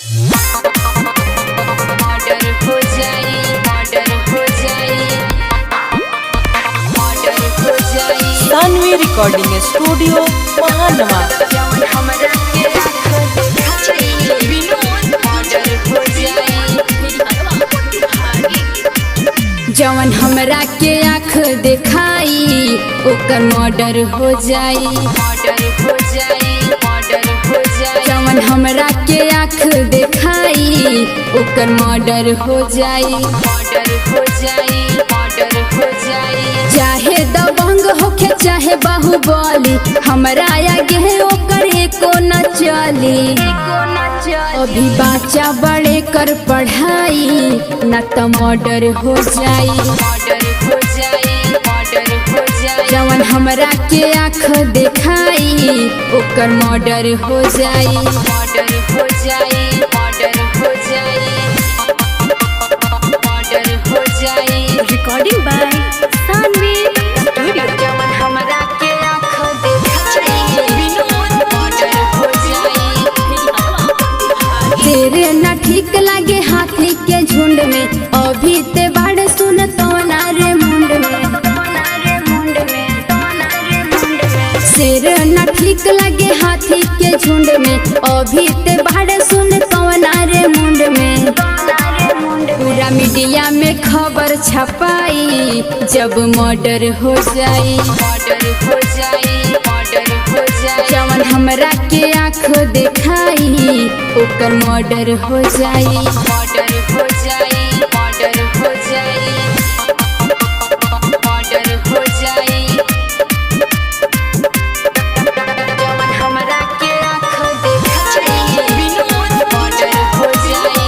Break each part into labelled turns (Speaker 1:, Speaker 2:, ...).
Speaker 1: Murder हो जाई, murder हो जाई, मर्डर हो जाई।
Speaker 2: सानवी रिकॉर्डिंग स्टूडियो महानवा।
Speaker 1: जवन हमरा के आँख देखाई, विनोद मर्डर हो जाई। जवन हमरा के आँख देखाई ओकर मर्डर हो जाई, मर्डर हो जाई, मर्डर हो जाई। जवन हमरा के आँख देखाई ओकर मर्डर हो जाई, मर्डर हो जाई, मर्डर हो जाई। चाहे दबंग होके चाहे बाहुबली, हमरा आगे ओकर एको न चली। अभी बच्चा बड़े कर पढ़ाई न त मर्डर हो जाई, मर्डर हो जाई, मर्डर हो जाई। जवन हमरा के आँख देखाई ओकर मर्डर हो जाई, मर्डर हो जाई, मर्डर हो जाई, मर्डर हो जाई।
Speaker 2: Recording by Sanvi studio.
Speaker 1: जवन हमरा के आँख देखाई विनोद मर्डर हो जाई। तेरे ना ठीक लागे हाथी के झुंड में, अभी ते बाड़ सुन तो नारे मुंड में, शेर ना ठीक लागे हाथी के झुंड में, अभी ते बाड़ सुन तो नारे मुंड में। पूरा मीडिया में खबर छपाई जब मर्डर हो जाई, मर्डर हो जाई, मर्डर हो जाई। जवन हमरा के आँख देखाई ओकर मर्डर हो जाई, मर्डर हो जाई, मर्डर हो जाई, मर्डर हो जाई। जवन हमरा के आँख देखाई विनोद मर्डर हो जाई।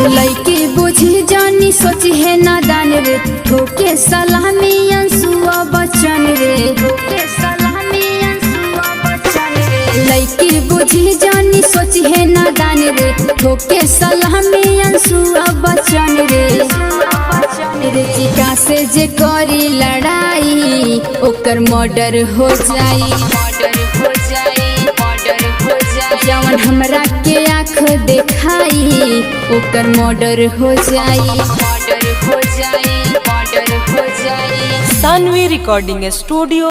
Speaker 1: लइके बुझी जानी सोची है नादान रे, ठोके सलामी अंसुआ बचन रे, ठोके सलामी अंसुआ बचन रे। लइके बुझी जानी सोची है नादान रे, ठोके सलामी अंसुआ बचन रे। चिका से जे करी लड़ाई ओकर मर्डर हो जाई, मर्डर हो जाई, मर्डर हो जाई। जवन हमरा के आँख देखाई ओकर मर्डर हो जाई, मर्डर हो जाई, मर्डर हो जाई।
Speaker 2: Saanvi recording studio